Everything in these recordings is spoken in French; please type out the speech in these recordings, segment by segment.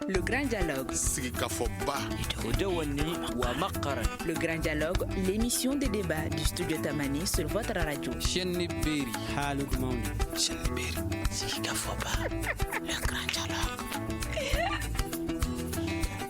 Le Grand Dialogue. Le Grand Dialogue, l'émission des débats du studio Tamani sur votre radio. Le Grand Dialogue.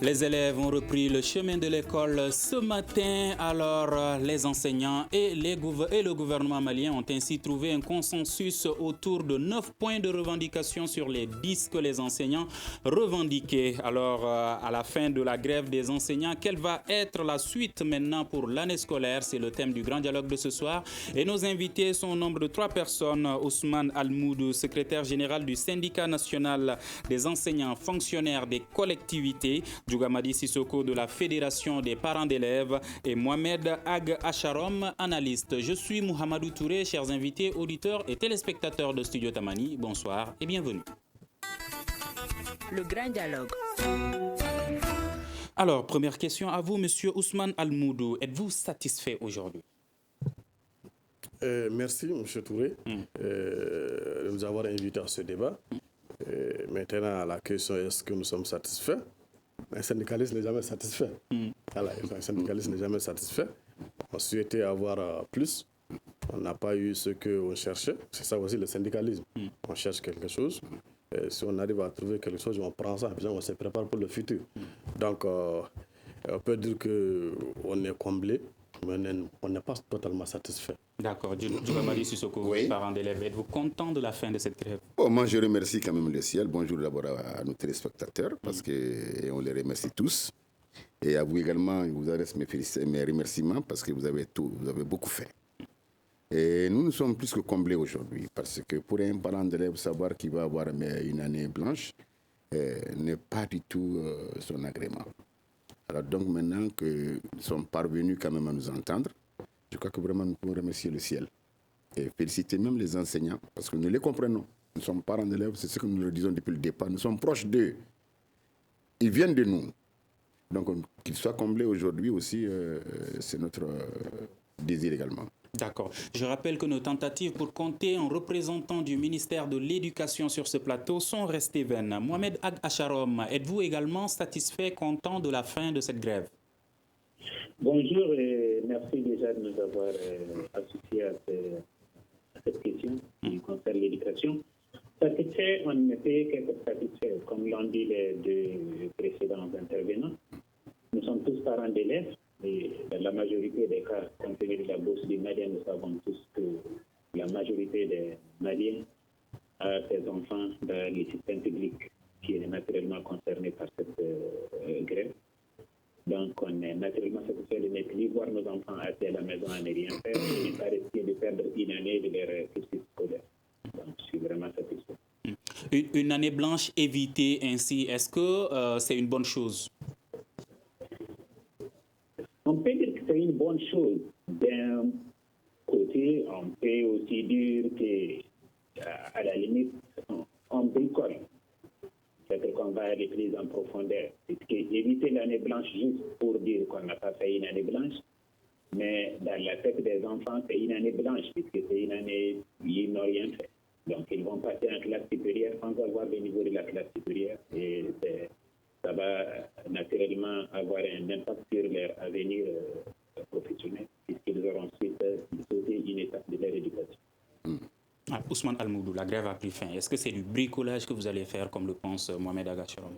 Les élèves ont repris le chemin de l'école ce matin. Alors, les enseignants et le gouvernement malien ont ainsi trouvé un consensus autour de 9 points de revendication sur les 10 que les enseignants revendiquaient. Alors, à la fin de la grève des enseignants, quelle va être la suite maintenant pour l'année scolaire? C'est le thème du Grand Dialogue de ce soir. Et nos invités sont au nombre de 3 personnes. Ousmane Almoudou, secrétaire général du syndicat national des enseignants fonctionnaires des collectivités, Djougamadi Sissoko de la Fédération des parents d'élèves et Mohamed Ag Acharom, analyste. Je suis Mouhamadou Touré, chers invités, auditeurs et téléspectateurs de Studio Tamani. Bonsoir et bienvenue. Le Grand Dialogue. Alors, première question à vous, monsieur Ousmane Almoudou. Êtes-vous satisfait aujourd'hui? Merci, monsieur Touré, de nous avoir invités à ce débat. Maintenant, la question est: est-ce que nous sommes satisfaits? Un syndicaliste n'est jamais satisfait. Voilà, un syndicaliste n'est jamais satisfait. On souhaitait avoir plus. On n'a pas eu ce qu'on cherchait. C'est ça aussi le syndicalisme. On cherche quelque chose. Et si on arrive à trouver quelque chose, on prend ça. On se prépare pour le futur. Donc, on peut dire qu'on est comblé, mais on n'est pas totalement satisfait. D'accord. Djougamadi Sissoko, Oui. parent d'élèves, êtes-vous content de la fin de cette grève? Bon, moi, je remercie quand même le ciel. Bonjour d'abord à nos téléspectateurs, parce qu'on les remercie tous. Et à vous également, je vous adresse mes remerciements, parce que vous avez beaucoup fait. Et nous sommes plus que comblés aujourd'hui, parce que pour un parent d'élève, savoir qu'il va avoir une année blanche n'est pas du tout son agrément. Alors donc maintenant que nous sommes parvenus quand même à nous entendre, je crois que vraiment nous pouvons remercier le ciel et féliciter même les enseignants, parce que nous les comprenons. Nous sommes parents d'élèves, c'est ce que nous leur disons depuis le départ. Nous sommes proches d'eux. Ils viennent de nous. Donc qu'ils soient comblés aujourd'hui aussi, c'est notre désir également. D'accord. Je rappelle que nos tentatives pour compter un représentant du ministère de l'Éducation sur ce plateau sont restées vaines. Mohamed Ag Acharom, êtes-vous également satisfait, content de la fin de cette grève? Bonjour et merci déjà de nous avoir associés à cette question qui concerne l'éducation. Satisfait, on ne peut qu'être satisfait, comme l'ont dit les deux précédents intervenants. Nous sommes tous parents d'élèves et dans la majorité des cas, compte tenu de la bourse des Maliens, nous savons tous que la majorité des Maliens a ses enfants dans les systèmes publics qui est naturellement concerné par cette grève. Donc, on est naturellement satisfait de ne plus voir nos enfants assis à la maison à ne rien faire et ne pas risquer de perdre une année de leur cursus scolaire. Donc, je suis vraiment satisfait. Une année blanche évitée ainsi, est-ce que c'est une bonne chose? On peut dire que c'est une bonne chose. D'un côté, on peut aussi dire qu'à la limite, on bricole. C'est-à-dire qu'on va aller plus en profondeur. Éviter l'année blanche juste pour dire qu'on n'a pas fait une année blanche, mais dans la tête des enfants, c'est une année blanche, puisque c'est une année où ils n'ont rien fait. Donc, ils vont passer en classe supérieure sans avoir le niveau de la classe supérieure. Et ça va naturellement avoir un impact sur leur avenir professionnel, puisqu'ils auront ensuite sauté une étape de leur éducation. Ousmane Almoudou, la grève a pris fin. Est-ce que c'est du bricolage que vous allez faire, comme le pense Mohamed Ag Acharom?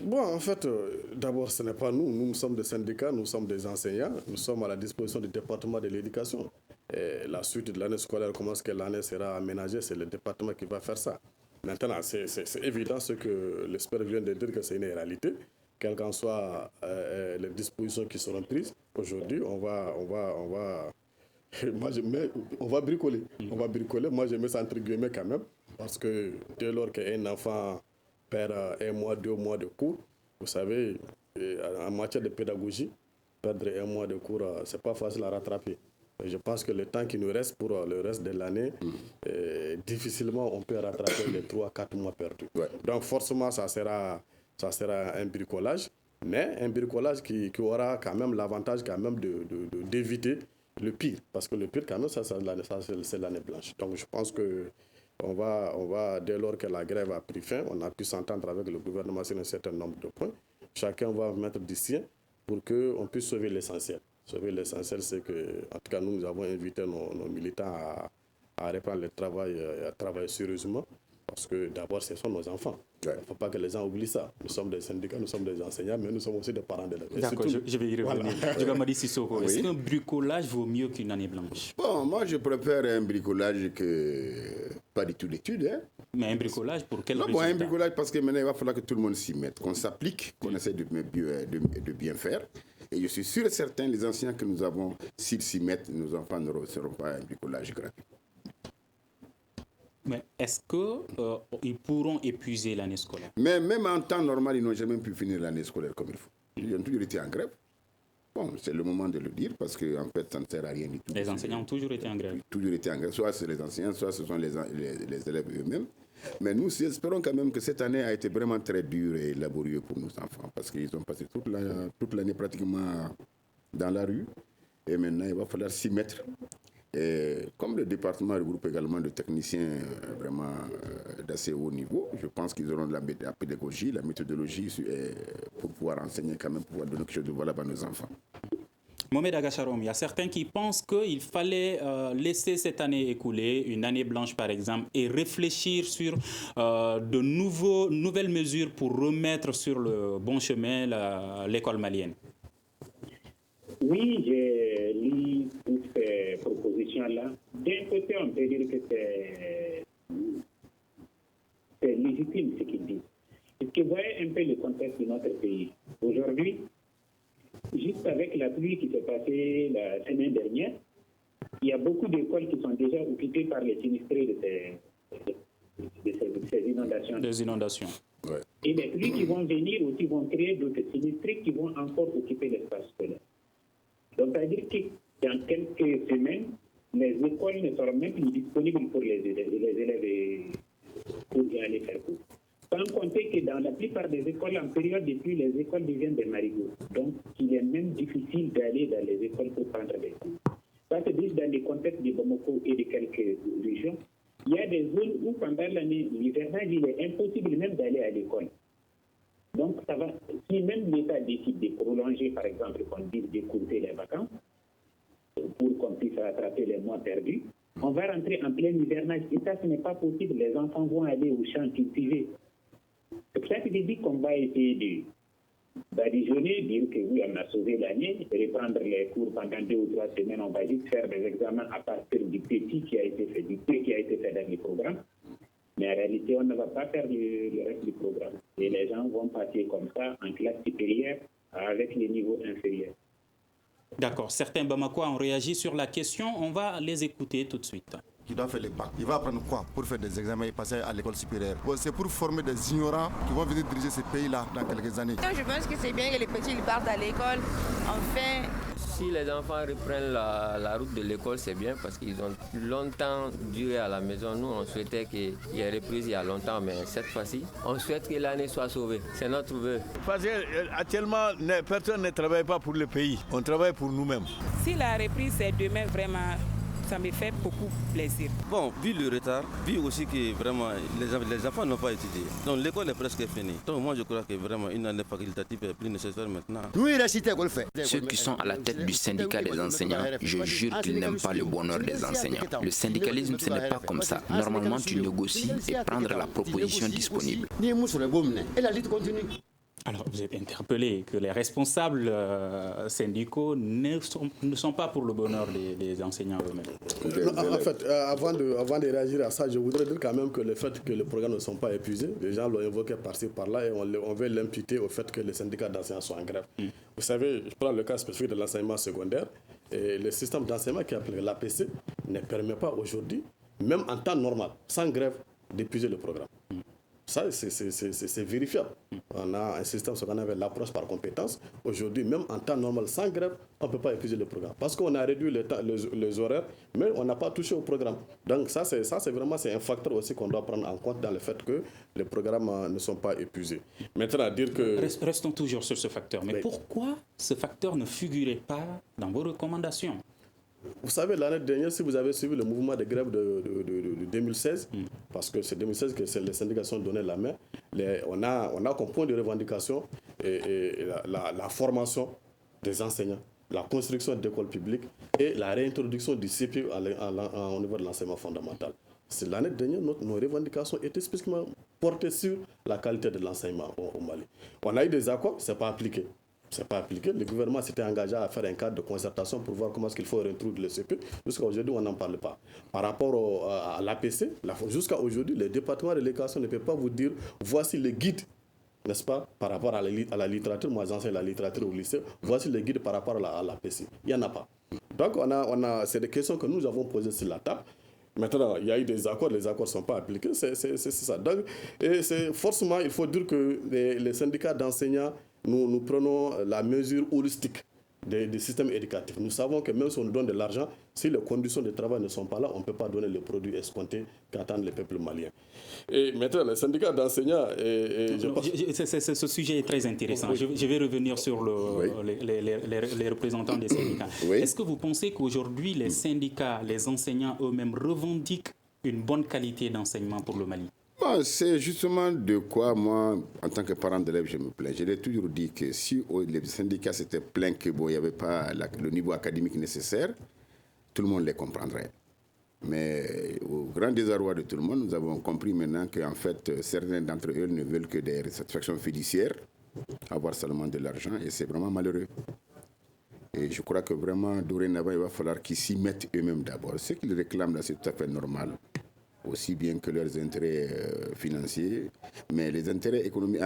Bon, en fait, d'abord, ce n'est pas nous. Nous sommes des syndicats, nous sommes des enseignants. Nous sommes à la disposition du département de l'éducation. Et la suite de l'année scolaire, comment est-ce que l'année sera aménagée, c'est le département qui va faire ça. Maintenant, c'est évident ce que l'expert vient de dire, que c'est une réalité. Quelles qu'en soient les dispositions qui seront prises, aujourd'hui, on va bricoler. On va bricoler. Moi, je mets ça entre guillemets quand même, parce que dès lors qu'un enfant perd 1 mois, 2 mois de cours, vous savez, en matière de pédagogie, perdre 1 mois de cours, c'est pas facile à rattraper. Je pense que le temps qui nous reste pour le reste de l'année, difficilement on peut rattraper les 3-4 mois perdus. Ouais. Donc forcément, ça sera un bricolage, mais un bricolage qui aura quand même l'avantage quand même d'éviter le pire. Parce que le pire, quand même, c'est l'année blanche. Donc je pense que dès lors que la grève a pris fin, on a pu s'entendre avec le gouvernement sur un certain nombre de points. Chacun va mettre du sien pour qu'on puisse sauver l'essentiel. Sauver l'essentiel, c'est que, en tout cas, nous avons invité nos militants à reprendre le travail et à travailler sérieusement. Parce que d'abord, ce sont nos enfants. Il ne faut pas que les gens oublient ça. Nous sommes des syndicats, nous sommes des enseignants, mais nous sommes aussi des parents d'élèves. D'accord, je vais y revenir. Diogamadi Sissoko, est-ce qu'un bricolage vaut mieux qu'une année blanche? Bon, moi, je préfère un bricolage que pas du tout d'études. Hein. Mais un bricolage pour quel résultat? Bon, un bricolage parce que maintenant, il va falloir que tout le monde s'y mette, qu'on s'applique, qu'on essaie de bien faire. Et je suis sûr et certain, les enseignants que nous avons, s'ils s'y mettent, nos enfants ne seront pas un bricolage gratuit. Mais est-ce qu'ils pourront épuiser l'année scolaire? Mais même en temps normal, ils n'ont jamais pu finir l'année scolaire comme il faut. Ils ont toujours été en grève. Bon, c'est le moment de le dire parce qu'en fait, ça ne sert à rien du tout. Les enseignants ont toujours été en grève. Toujours été en grève. Soit c'est les enseignants, soit ce sont les élèves eux-mêmes. Mais nous espérons quand même que cette année a été vraiment très dure et laborieuse pour nos enfants parce qu'ils ont passé toute l'année pratiquement dans la rue. Et maintenant, il va falloir s'y mettre. Et comme le département regroupe également de techniciens vraiment d'assez haut niveau, je pense qu'ils auront la pédagogie, la méthodologie pour pouvoir enseigner quand même, pour pouvoir donner quelque chose de valable à nos enfants. Mohamed Agacharom, il y a certains qui pensent qu'il fallait laisser cette année écoulée, une année blanche par exemple, et réfléchir sur de nouvelles mesures pour remettre sur le bon chemin l'école malienne. Oui, j'ai lu toutes ces propositions-là. D'un côté, on peut dire que c'est légitime ce qu'ils disent. Parce que vous voyez un peu le contexte de notre pays. Aujourd'hui, juste avec la pluie qui s'est passée la semaine dernière, il y a beaucoup d'écoles qui sont déjà occupées par les sinistrés de ces inondations. Des inondations. Ouais. Et les pluies qui vont venir aussi vont créer d'autres sinistrés qui vont encore occuper l'espace scolaire. Donc, ça veut dire que dans quelques semaines, les écoles ne seront même plus disponibles pour les élèves pour y aller faire cours. Sans compter que dans la plupart des écoles, en période de pluie, les écoles deviennent des marigots. Donc, il est même difficile d'aller dans les écoles pour prendre des cours. Ça se dit dans les contextes de Bamako et de quelques régions, il y a des zones où pendant l'année, l'hivernage, il est impossible même d'aller à l'école. Donc, ça va, si même l'État décide de prolonger, par exemple, qu'on dise d'écourter les vacances, pour qu'on puisse rattraper les mois perdus, on va rentrer en plein hivernage. Et ça, ce n'est pas possible. Les enfants vont aller au champ cultiver. C'est pour ça que je dis qu'on va essayer d'additionner, dire que oui, on a sauvé l'année, reprendre les cours pendant 2 ou 3 semaines, on va juste faire des examens à partir du petit qui a été fait, du peu qui a été fait dans le programme. Mais en réalité, on ne va pas faire le reste du programme. Et les gens vont passer comme ça en classe supérieure avec les niveaux inférieurs. D'accord. Certains Bamakois ont réagi sur la question. On va les écouter tout de suite. Qui doit faire les bacs. Il va apprendre quoi pour faire des examens et passer à l'école supérieure? Bon, c'est pour former des ignorants qui vont venir diriger ces pays-là dans quelques années. Je pense que c'est bien que les petits partent à l'école. Enfin, si les enfants reprennent la route de l'école, c'est bien parce qu'ils ont longtemps duré à la maison. Nous, on souhaitait qu'il y ait reprise il y a longtemps, mais cette fois-ci, on souhaite que l'année soit sauvée. C'est notre vœu. Parce qu'actuellement, personne ne travaille pas pour le pays. On travaille pour nous-mêmes. Si la reprise c'est demain, vraiment, ça me fait beaucoup plaisir. Bon, vu le retard, vu aussi que vraiment les enfants n'ont pas étudié. Donc l'école est presque finie. Donc moi je crois que vraiment une année facultative est plus nécessaire maintenant. Ceux qui sont à la tête du syndicat des enseignants, je jure qu'ils n'aiment pas le bonheur des enseignants. Le syndicalisme, ce n'est pas comme ça. Normalement, tu négocies et prendre la proposition disponible. Alors, vous êtes interpellé que les responsables syndicaux ne sont pas pour le bonheur des enseignants eux-mêmes. En fait, avant de réagir à ça, je voudrais dire quand même que le fait que les programmes ne sont pas épuisés, les gens l'ont évoqué par-ci, par-là, et on veut l'imputer au fait que les syndicats d'enseignants sont en grève. Vous savez, je prends le cas spécifique de l'enseignement secondaire, et le système d'enseignement qui est appelé l'APC ne permet pas aujourd'hui, même en temps normal, sans grève, d'épuiser le programme. Ça, c'est vérifiable. On a un système, ce qu'on appelle l'approche par compétence. Aujourd'hui, même en temps normal, sans grève, on ne peut pas épuiser le programme. Parce qu'on a réduit les horaires, mais on n'a pas touché au programme. Donc ça, c'est vraiment un facteur aussi qu'on doit prendre en compte dans le fait que les programmes ne sont pas épuisés. Maintenant, à dire que... Restons toujours sur ce facteur. Mais pourquoi ce facteur ne figurait pas dans vos recommandations? Vous savez, l'année dernière, si vous avez suivi le mouvement de grève de 2016, parce que c'est 2016 que les syndicats sont donnés la main, on a comme point de revendication la formation des enseignants, la construction d'écoles publiques et la réintroduction du CPE au niveau de l'enseignement fondamental. C'est l'année dernière, nos revendications étaient spécifiquement portées sur la qualité de l'enseignement au Mali. On a eu des accords, ce n'est pas appliqué. C'est pas appliqué. Le gouvernement s'était engagé à faire un cadre de concertation pour voir comment est-ce qu'il faut réintroduire le CPE. Jusqu'à aujourd'hui, on n'en parle pas. Par rapport à l'APC, jusqu'à aujourd'hui, le département de l'éducation ne peut pas vous dire voici le guide, n'est-ce pas, par rapport à la littérature. Moi, j'enseigne la littérature au lycée. Voici le guide par rapport à l'APC. Il n'y en a pas. Donc, c'est des questions que nous avons posées sur la table. Maintenant, il y a eu des accords, les accords ne sont pas appliqués, c'est ça. Donc, et forcément, il faut dire que les syndicats d'enseignants, nous prenons la mesure holistique des systèmes éducatifs. Nous savons que même si on nous donne de l'argent, si les conditions de travail ne sont pas là, on ne peut pas donner les produits escomptés qu'attendent les peuples maliens. Et maintenant, les syndicats d'enseignants... Ce sujet est très intéressant. Je vais revenir sur les représentants des syndicats. Est-ce que vous pensez qu'aujourd'hui, les syndicats, les enseignants eux-mêmes revendiquent une bonne qualité d'enseignement pour le Mali? C'est justement de quoi moi, en tant que parent d'élève, je me plains. Je l'ai toujours dit que si les syndicats s'étaient plaints qu'il n'y avait pas le niveau académique nécessaire, tout le monde les comprendrait. Mais au grand désarroi de tout le monde, nous avons compris maintenant qu'en fait, certains d'entre eux ne veulent que des satisfactions fiduciaires, avoir seulement de l'argent, et c'est vraiment malheureux. Et je crois que vraiment, dorénavant, il va falloir qu'ils s'y mettent eux-mêmes d'abord. Ce qu'ils réclament là, c'est tout à fait normal. Aussi bien que leurs intérêts financiers, mais les intérêts économiques,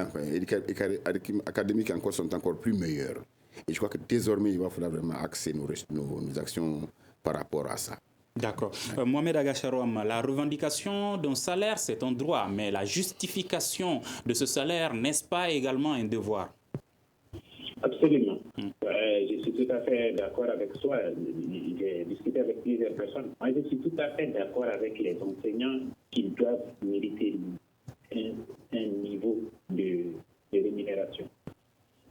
académiques encore sont encore plus meilleurs. Et je crois que désormais, il va falloir vraiment axer nos actions par rapport à ça. D'accord. Mohamed Agacharom, la revendication d'un salaire, c'est un droit, mais la justification de ce salaire, n'est-ce pas également un devoir? Absolument. Je suis tout à fait d'accord avec toi. J'ai discuté avec plusieurs personnes. Moi, je suis tout à fait d'accord avec les enseignants qui doivent mériter un niveau de rémunération.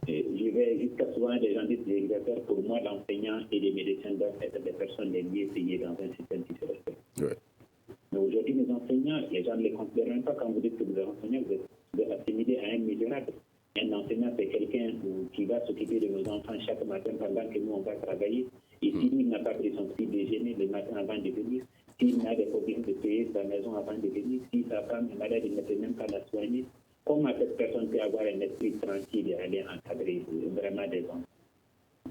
Je vais jusqu'à souvent des gens disent des experts. Pour moi, l'enseignant et les médecins doivent être des personnes les mieux payées dans un système qui se respecte. Ouais. Mais aujourd'hui, les enseignants, les gens ne les considèrent même pas quand vous dites que vous êtes enseignant, vous êtes assimilé à un misérable. Un enseignant, c'est quelqu'un qui va s'occuper de nos enfants chaque matin pendant que nous, on va travailler. Et s'il n'a pas pris son petit déjeuner le matin avant de venir, s'il a des problèmes de payer sa maison avant de venir, si sa femme est malade, il ne peut même pas la soigner, comment cette personne peut avoir un esprit tranquille et aller encadrer vraiment des enfants?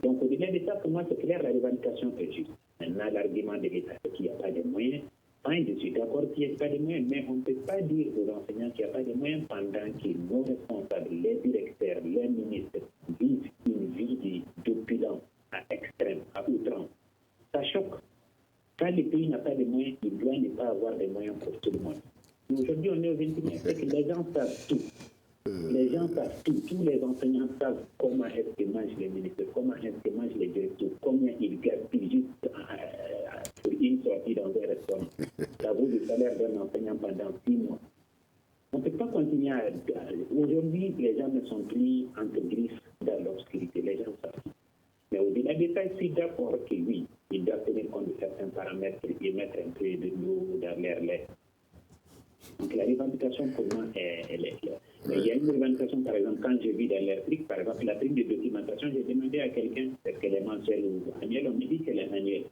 Donc, au-delà de ça, pour moi, c'est clair, la revendication est juste. Maintenant, l'argument de l'État, c'est qu'il n'y a pas de moyens. Je suis d'accord qu'il n'y a pas de moyens, mais on ne peut pas dire aux enseignants qu'il n'y a pas de moyens pendant que nos responsables, les directeurs, les ministres vivent une vie d'opulence à extrême, à outrance. Ça choque. Quand le pays n'a pas de moyens, il doit ne pas avoir de moyens pour tout le monde. Aujourd'hui, on est au 21e siècle, les gens savent tout. Les gens savent tout. Tous les enseignants savent comment est-ce que mangent les ministres, comment est-ce que mangent les directeurs, combien ils gaspillent juste pour une sortie dans un restaurant. Ça vaut le salaire d'un enseignant pendant 6 mois. On ne peut pas continuer à... Aujourd'hui, les gens ne sont plus entre griffes dans l'obscurité. Les gens savent. Mais au-delà de ça, je suis d'accord que oui, ils doivent tenir compte de certains paramètres et mettre un peu de l'eau dans leur lait. Donc la revendication pour moi, elle est claire. Mais il y a une revendication, par exemple, quand je vis dans l'air truc, par exemple, la prime de documentation, j'ai demandé à quelqu'un, est-ce qu'elle est mensuelle ou annuelle, on me dit qu'elle est annuelle.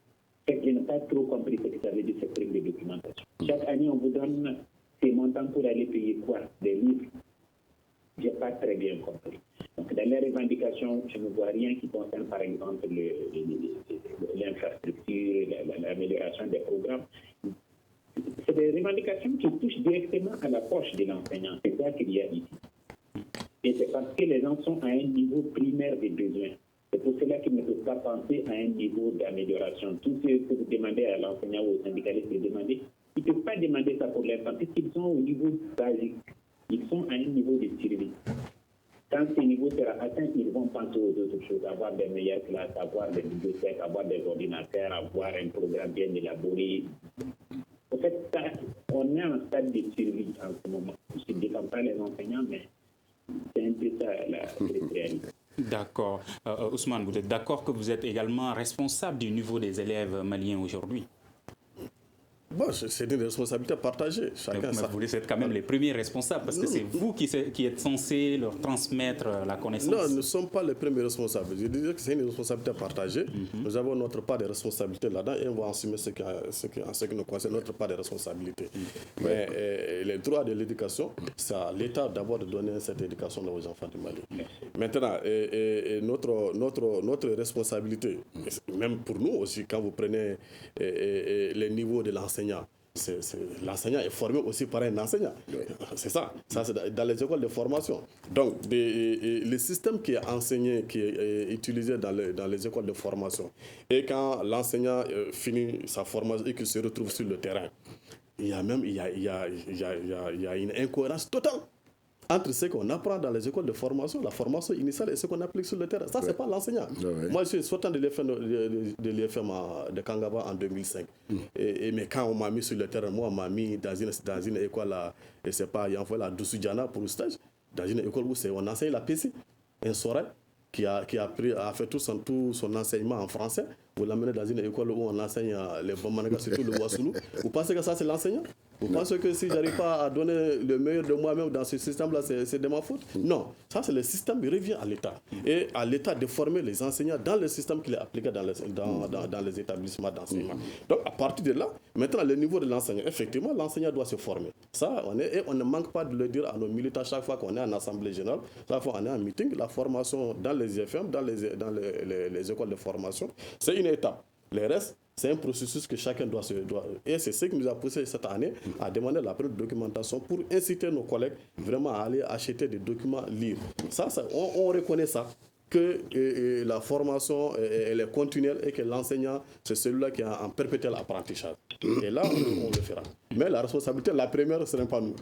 Je n'ai pas trop compris ce que ça veut dire, cette prime de documentation. Chaque année, on vous donne ces montants pour aller payer quoi? Des livres? Je n'ai pas très bien compris. Donc, dans les revendications, je ne vois rien qui concerne, par exemple, l'infrastructure, l'amélioration des programmes. C'est des revendications qui touchent directement à la poche de l'enseignant. C'est ça qu'il y a ici. Et c'est parce que les gens sont à un niveau primaire des besoins. C'est pour cela qu'ils ne peuvent pas penser à un niveau d'amélioration. Tout ce que vous demandez à l'enseignant ou au syndicaliste de demander, ils ne peuvent pas demander ça pour l'instant, puisqu'ils sont au niveau basique. Ils sont à un niveau de survie. Quand ce niveau sera atteint, ils vont penser aux autres choses, avoir des meilleures classes, avoir des bibliothèques, avoir des ordinateurs, avoir un programme bien élaboré. En fait, ça, on est en stade de survie en ce moment. Je ne défends pas les enseignants, mais c'est un peu ça la réalité. D'accord. Ousmane, vous êtes d'accord que vous êtes également responsable du niveau des élèves maliens aujourd'hui? Bon, c'est une responsabilité partagée. Chacun mais vous êtes quand même les premiers responsables parce que c'est vous qui êtes censé leur transmettre la connaissance. Non, nous ne sommes pas les premiers responsables. Je disais que c'est une responsabilité partagée. Nous avons notre part de responsabilité là-dedans et on va assumer ce qui nous concerne, notre part de responsabilité. Mais les droits de l'éducation, c'est à l'État d'abord de donner cette éducation aux enfants du Mali. Maintenant, notre responsabilité, même pour nous aussi, quand vous prenez les niveaux de l'enseignant, l'enseignant est formé aussi par un enseignant. C'est ça. Ça, c'est dans les écoles de formation. Donc, le système qui est enseigné, qui est utilisé dans les écoles de formation, et quand l'enseignant finit sa formation et qu'il se retrouve sur le terrain, il y a une incohérence totale entre ce qu'on apprend dans les écoles de formation, la formation initiale, et ce qu'on applique sur le terrain. Ça, c'est pas l'enseignant. Moi, je suis sortant de l'IFM de Kangaba en 2005. Mais quand on m'a mis sur le terrain, moi, on m'a mis dans une école, et c'est pas, il y a la Doussoudiana pour le stage, dans une école où on enseigne la PC. Un Soray qui a fait tout son enseignement en français. Vous l'amenez dans une école où on enseigne les Bamanaga, surtout le Wassoulou. Vous pensez que ça, c'est l'enseignant? Vous pensez que si je n'arrive pas à donner le meilleur de moi-même dans ce système-là, c'est de ma faute? Non. Ça, c'est le système qui revient à l'État. Et à l'État de former les enseignants dans le système qu'il a appliqué dans les établissements d'enseignement. Donc, à partir de là, maintenant, le niveau de l'enseignant, effectivement, l'enseignant doit se former. Ça, on ne manque pas de le dire à nos militants chaque fois qu'on est en assemblée générale, chaque fois qu'on est en meeting, la formation dans les IFM, dans les écoles de formation, c'est une étape. Les restes, c'est un processus que chacun doit. Et c'est ce qui nous a poussé cette année à demander la première documentation pour inciter nos collègues vraiment à aller acheter des documents, lire. Ça on reconnaît ça, que la formation elle est continuelle et que l'enseignant, c'est celui-là qui est en perpétuel apprentissage. Et là, on le fera. Mais la responsabilité, la première, ce n'est pas nous.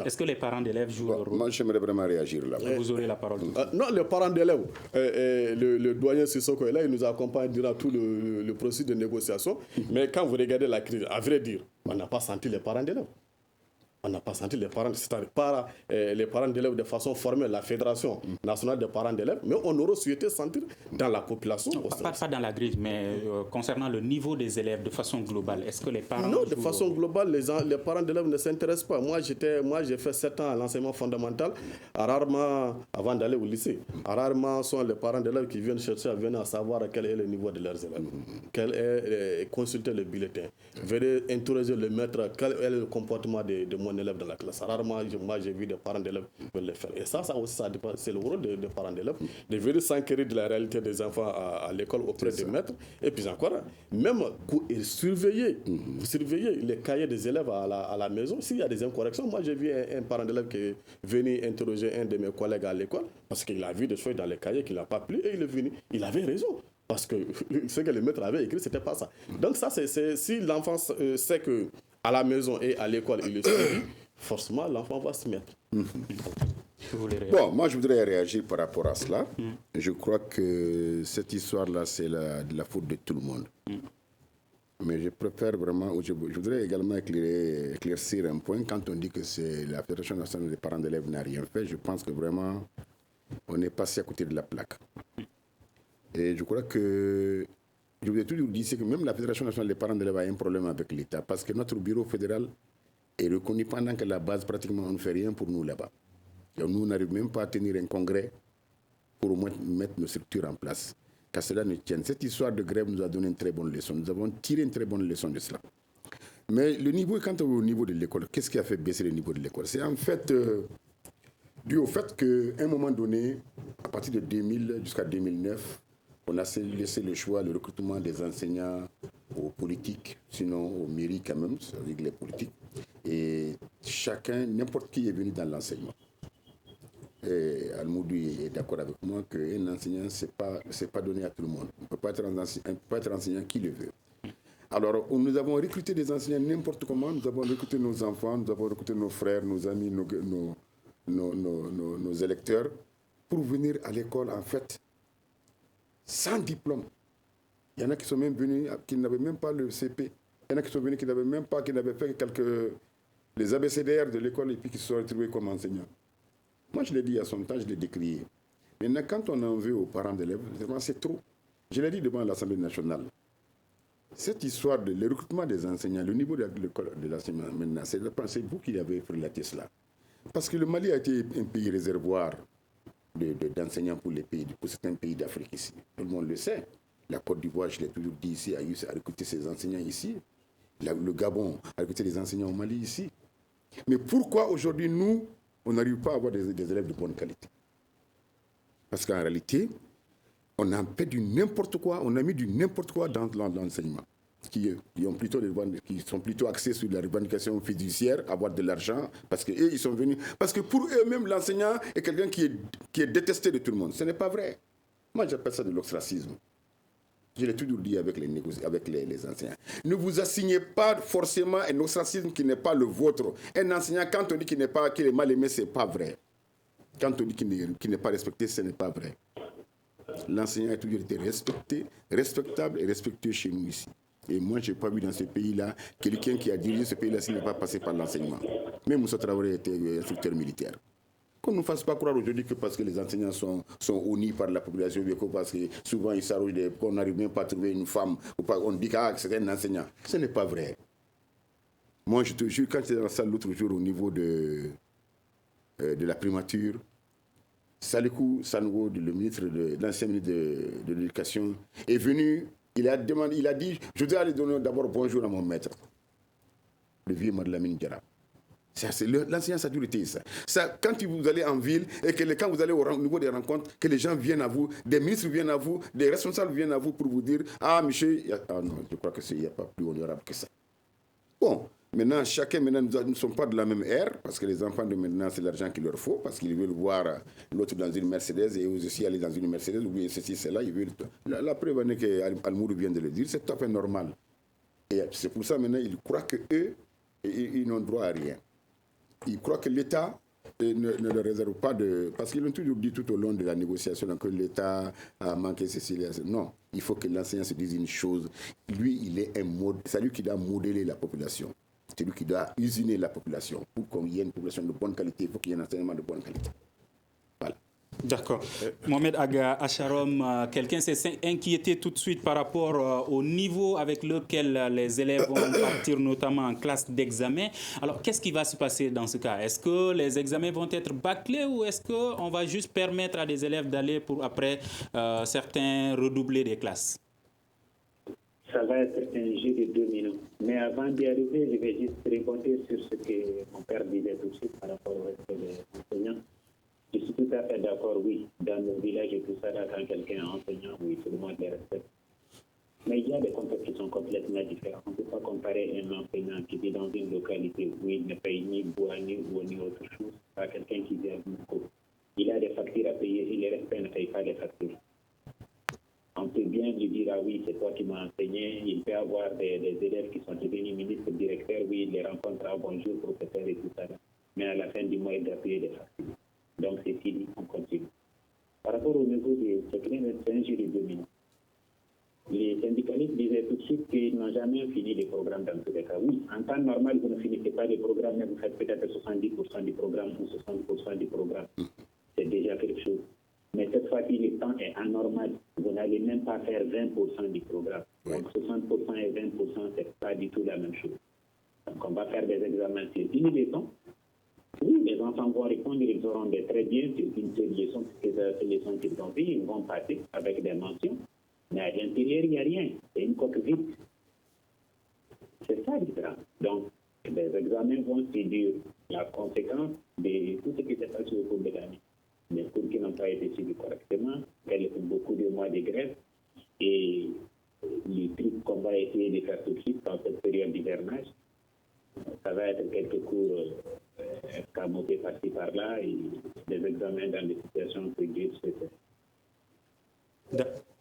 Est-ce que les parents d'élèves jouent le rôle? Moi, j'aimerais vraiment réagir là. Vous aurez la parole. Non, les parents d'élèves, le doyen Sissoko est là, il nous accompagne durant tout le processus de négociation. Mais quand vous regardez la crise, à vrai dire, on n'a pas senti les parents d'élèves. On n'a pas senti les parents, c'est-à-dire pas les parents d'élèves de façon formelle, la Fédération nationale des parents d'élèves, mais on aurait souhaité sentir dans la population. Non, pas dans la grille, mais concernant le niveau des élèves de façon globale, est-ce que les parents... Non, de façon globale, les parents d'élèves ne s'intéressent pas. Moi, j'ai fait 7 ans à l'enseignement fondamental, rarement, avant d'aller au lycée. Rarement sont les parents d'élèves qui viennent chercher à venir à savoir quel est le niveau de leurs élèves, quel est consulter le bulletin, venir interroger le maître, quel est le comportement de mon élève dans la classe. Rarement, moi, j'ai vu des parents d'élèves le faire. Et ça aussi, ça dépend. C'est le rôle des parents d'élèves de venir s'enquérir de la réalité des enfants à l'école auprès des maîtres. Et puis encore, même surveiller les cahiers des élèves à la maison. S'il y a des incorrections, moi, j'ai vu un parent d'élève qui est venu interroger un de mes collègues à l'école parce qu'il a vu des choses dans les cahiers qu'il n'a pas plu et il est venu. Il avait raison. Parce que ce que le maître avait écrit, c'était pas ça. Donc ça, c'est si l'enfant sait que à la maison et à l'école, il est suivi, forcément, l'enfant va se mettre. Bon, moi, je voudrais réagir par rapport à cela. Je crois que cette histoire-là, c'est de la faute de tout le monde. Mais je préfère vraiment, je voudrais également éclaircir un point. Quand on dit que c'est la Fédération nationale des parents d'élèves n'a rien fait, je pense que vraiment, on est passé à côté de la plaque. Et je crois que, je vous ai toujours dit, c'est que même la Fédération nationale des parents d'élèves a un problème avec l'État, parce que notre bureau fédéral est reconnu pendant que la base, pratiquement, on ne fait rien pour nous là-bas. Et nous, on n'arrive même pas à tenir un congrès pour au moins mettre nos structures en place. Qu'à cela ne tienne. Cette histoire de grève nous a donné une très bonne leçon. Nous avons tiré une très bonne leçon de cela. Mais le niveau, quant au niveau de l'école, qu'est-ce qui a fait baisser le niveau de l'école? C'est en fait dû au fait qu'à un moment donné, à partir de 2000 jusqu'à 2009, on a laissé le choix, le recrutement des enseignants aux politiques, sinon aux mairies quand même, c'est-à-dire les politiques. Et chacun, n'importe qui est venu dans l'enseignement. Et Almoudou est d'accord avec moi qu'un enseignant, ce n'est pas donné à tout le monde. On ne peut pas être enseignant qui le veut. Alors, nous avons recruté des enseignants n'importe comment. Nous avons recruté nos enfants, nous avons recruté nos frères, nos amis, nos électeurs, pour venir à l'école, en fait, sans diplôme. Il y en a qui sont même venus, qui n'avaient même pas le CP. Il y en a qui sont venus, qui n'avaient fait les ABCDR de l'école et puis qui se sont retrouvés comme enseignants. Moi, je l'ai dit à son temps, je l'ai décrié. Maintenant, quand on en veut aux parents d'élèves, c'est trop. Je l'ai dit devant l'Assemblée nationale. Cette histoire de le recrutement des enseignants, le niveau de l'école de l'enseignement, maintenant, c'est vous qui avez relaté cela. Parce que le Mali a été un pays réservoir d'enseignants pour certains pays d'Afrique ici. Tout le monde le sait. La Côte d'Ivoire, je l'ai toujours dit ici, a recruté ses enseignants ici. Le Gabon a recruté des enseignants au Mali ici. Mais pourquoi aujourd'hui, nous, on n'arrive pas à avoir des élèves de bonne qualité? Parce qu'en réalité, on a fait du n'importe quoi, on a mis du n'importe quoi dans l'enseignement. Qui sont plutôt axés sur la revendication fiduciaire, avoir de l'argent, parce qu'eux, ils sont venus. Parce que pour eux-mêmes, l'enseignant est quelqu'un qui est détesté de tout le monde. Ce n'est pas vrai. Moi, j'appelle ça de l'ostracisme. Je l'ai toujours dit avec les enseignants. Ne vous assignez pas forcément un ostracisme qui n'est pas le vôtre. Un enseignant, quand on dit qu'il est mal aimé, ce n'est pas vrai. Quand on dit qu'il n'est pas respecté, ce n'est pas vrai. L'enseignant a toujours été respecté, respectable et respectueux chez nous ici. Et moi, je n'ai pas vu dans ce pays-là quelqu'un qui a dirigé ce pays-là s'il n'est pas passé par l'enseignement. Même Moussa Traoré était instructeur militaire. Qu'on ne nous fasse pas croire aujourd'hui que parce que les enseignants sont honnis par la population, parce que souvent ils s'arrogent, qu'on n'arrive même pas à trouver une femme, ou pas, on dit que c'est un enseignant. Ce n'est pas vrai. Moi, je te jure, quand j'étais dans la salle l'autre jour au niveau de la primature, Salikou Sanogo, l'ancien ministre de l'Éducation, est venu, il a dit, je dois aller donner d'abord bonjour à mon maître, le vieux Madlamine Diarra. L'enseignant, ça a toujours été ça. Quand vous allez en ville et quand vous allez au niveau des rencontres, que les gens viennent à vous, des ministres viennent à vous, des responsables viennent à vous pour vous dire « Ah, monsieur, non, je crois qu'il n'y a pas plus honorable que ça. » Bon, maintenant, nous ne sommes pas de la même ère, parce que les enfants de maintenant, c'est l'argent qu'il leur faut, parce qu'ils veulent voir l'autre dans une Mercedes et eux aussi aller dans une Mercedes, ou bien ceci, cela. La preuve est que Almourou vient de le dire, c'est tout à fait normal. Et c'est pour ça maintenant, ils croient qu'eux, ils n'ont droit à rien. Ils croient que l'État ne leur réserve pas de... Parce qu'ils l'ont toujours dit tout au long de la négociation que l'État a manqué ceci. Non, il faut que l'enseignant se dise une chose. Lui, c'est lui qui doit modeler la population. C'est lui qui doit usiner la population. Pour qu'il y ait une population de bonne qualité, il faut qu'il y ait un enseignement de bonne qualité. Voilà. D'accord. Mohamed Aga Acharom, quelqu'un s'est inquiété tout de suite par rapport au niveau avec lequel les élèves vont partir, notamment en classe d'examen. Alors, qu'est-ce qui va se passer dans ce cas? Est-ce que les examens vont être bâclés ou est-ce qu'on va juste permettre à des élèves d'aller pour après certains redoubler des classes? Ça va être un jeu de 2 minutes. Mais avant d'y arriver, je vais juste répondre sur ce que mon père disait tout de suite par rapport au respect des enseignants. Je suis tout à fait d'accord, oui. Dans nos villages et tout ça, là, quand quelqu'un est enseignant, oui, tout le monde les respecte. Mais il y a des contextes qui sont complètement différents. On ne peut pas comparer un enseignant qui vit dans une localité où il ne paye ni bois, ni eau, ni autre chose, à quelqu'un qui vit à Boukou. Il a des factures à payer, il les respecte, ne paye pas les factures. On peut bien lui dire, ah oui, c'est toi qui m'as enseigné. Il peut avoir des élèves qui sont devenus ministres, directeurs, oui, il les rencontre, ah, bonjour, professeur et tout ça. Mais à la fin du mois, il doit payer les factures. Donc c'est fini, on continue. Par rapport au niveau des secrets, c'est un jeu de 2 minutes. Les syndicalistes disaient tout de suite qu'ils n'ont jamais fini les programmes dans tous les cas. Oui, en temps normal, vous ne finissez pas les programmes, mais vous faites peut-être 70% du programme ou 60% du programme. C'est déjà quelque chose. Mais cette fois-ci, le temps est anormal. Vous n'allez même pas faire 20% du programme. Donc 60% et 20%, ce n'est pas du tout la même chose. Donc on va faire des examens sur une leçon. Oui, les enfants vont répondre, ils auront des très bien sur une seule leçon, ces leçons qu'ils ont vues, ils vont passer avec des mentions. Mais à l'intérieur, il n'y a rien. C'est une coque vide. C'est ça différent. Donc, les examens vont séduire la conséquence de tout ce qui s'est passé au cours de l'année. Les cours qui n'ont pas été suivis correctement, beaucoup de mois de grève, et les trucs qu'on va essayer de faire tout de suite dans cette période d'hivernage, ça va être quelques cours escamotés par-ci par-là et des examens dans des situations prévues.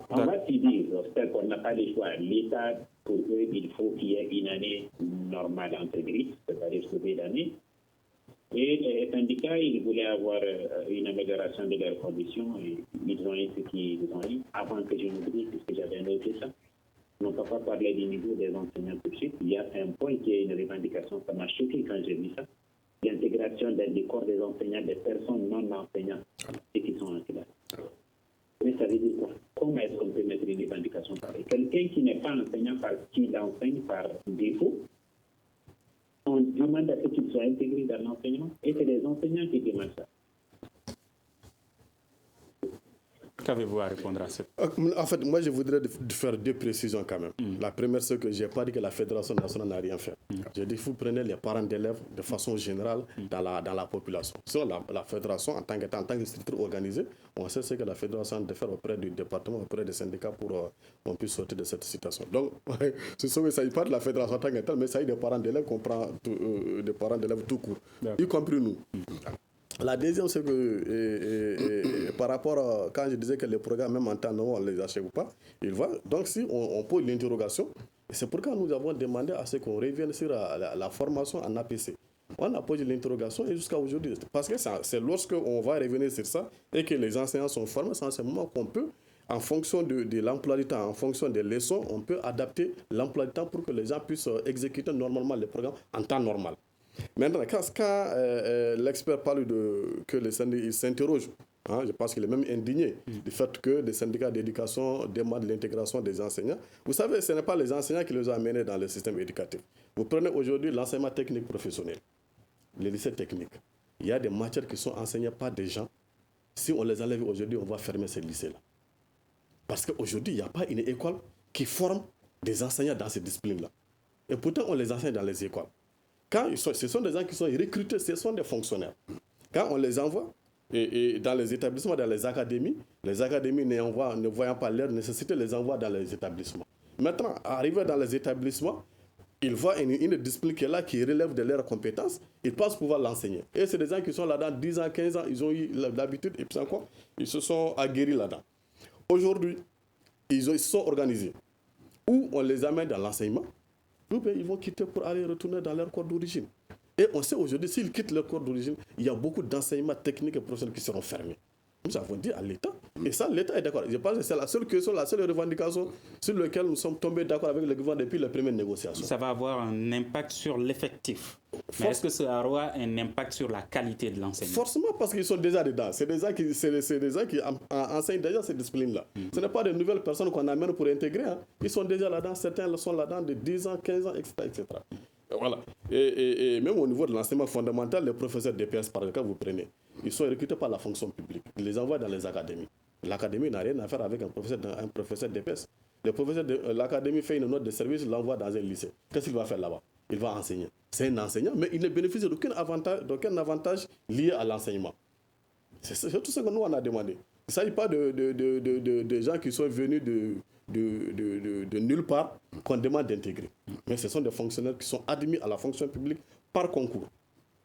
On va s'y dire, j'espère qu'on n'a pas le choix. L'État, pour eux, il faut qu'il y ait une année normale entre griffes, c'est-à-dire sauver l'année. Et les syndicats, ils voulaient avoir une amélioration de leurs conditions et ils ont eu ce qu'ils ont eu. Avant que je n'oublie, puisque j'avais noté ça, on ne peut pas parler du niveau des enseignants tout de suite. Il y a un point qui est une revendication, ça m'a choqué quand j'ai vu ça. L'intégration des corps des enseignants, des personnes non enseignantes, ceux qui sont en classe. façon pareille. Quelqu'un qui n'est pas enseignant parce qu'il enseigne par défaut, on demande à ce qu'il soit intégré dans l'enseignement et c'est les enseignants qui demandent ça. Qu'avez-vous à répondre à ça? En fait, moi, je voudrais faire 2 précisions quand même. La première, c'est que je n'ai pas dit que la Fédération nationale n'a rien fait. J'ai dit que vous prenez les parents d'élèves de façon générale dans la population. Sur la Fédération, en tant que structure organisée, on sait ce que la Fédération doit faire auprès du département, auprès des syndicats pour qu'on puisse sortir de cette situation. Donc, ce ne s'agit pas de la Fédération en tant que telle, mais il s'agit des parents d'élèves qu'on prend, des parents d'élèves tout court, y compris nous. La deuxième, c'est que par rapport à quand je disais que les programmes, même en temps normal, on ne les achète pas, il va. Donc, si on pose l'interrogation, c'est pourquoi nous avons demandé à ce qu'on revienne sur la formation en APC. On a posé l'interrogation et jusqu'à aujourd'hui, parce que c'est lorsqu'on va revenir sur ça et que les enseignants sont formés, c'est en ce moment qu'on peut, en fonction de l'emploi du temps, en fonction des leçons, on peut adapter l'emploi du temps pour que les gens puissent exécuter normalement les programmes en temps normal. Maintenant, quand l'expert parle que les syndicats s'interrogent, je pense qu'il est même indigné du fait que les syndicats d'éducation demandent l'intégration des enseignants. Vous savez, ce n'est pas les enseignants qui les ont amenés dans le système éducatif. Vous prenez aujourd'hui l'enseignement technique professionnel, les lycées techniques. Il y a des matières qui sont enseignées par des gens. Si on les enlève aujourd'hui, on va fermer ces lycées-là. Parce qu'aujourd'hui, il n'y a pas une école qui forme des enseignants dans ces disciplines-là. Et pourtant, on les enseigne dans les écoles. Ce sont des gens qui sont recrutés, ce sont des fonctionnaires. Quand on les envoie et dans les établissements, dans les académies ne voyant pas leur nécessité, les envoient dans les établissements. Maintenant, arrivé dans les établissements, ils voient une discipline qui est là, qui relève de leurs compétences, ils pensent pouvoir l'enseigner. Et c'est des gens qui sont là-dedans 10 ans, 15 ans, ils ont eu l'habitude, et puis encore, ils se sont aguerris là-dedans. Aujourd'hui, ils se sont organisés. Ou on les amène dans l'enseignement, ils vont quitter pour aller retourner dans leur corps d'origine. Et on sait aujourd'hui, s'ils quittent leur corps d'origine, il y a beaucoup d'enseignements techniques et professionnels qui seront fermés. Nous avons dit à l'État, et ça, l'État est d'accord. Je pense que c'est la seule question, la seule revendication sur laquelle nous sommes tombés d'accord avec le gouvernement depuis les premières négociations. Ça va avoir un impact sur l'effectif. Mais est-ce que ça aura un impact sur la qualité de l'enseignement? Forcément, parce qu'ils sont déjà dedans. C'est des gens qui enseignent déjà ces disciplines-là. Ce n'est pas de nouvelles personnes qu'on amène pour intégrer. Ils sont déjà là-dedans. Certains sont là-dedans de 10 ans, 15 ans, etc. etc. Voilà. Et même au niveau de l'enseignement fondamental, les professeurs d'EPS, par exemple, vous prenez, ils sont recrutés par la fonction publique. Ils les envoient dans les académies. L'académie n'a rien à faire avec un professeur d'EPS. L'académie fait une note de service, il l'envoie dans un lycée. Qu'est-ce qu'il va faire là-bas? Il va enseigner. C'est un enseignant, mais il ne bénéficie d'aucun avantage lié à l'enseignement. C'est tout ce que nous, on a demandé. Il ne s'agit pas de gens qui sont venus de nulle part qu'on demande d'intégrer. Mais ce sont des fonctionnaires qui sont admis à la fonction publique par concours.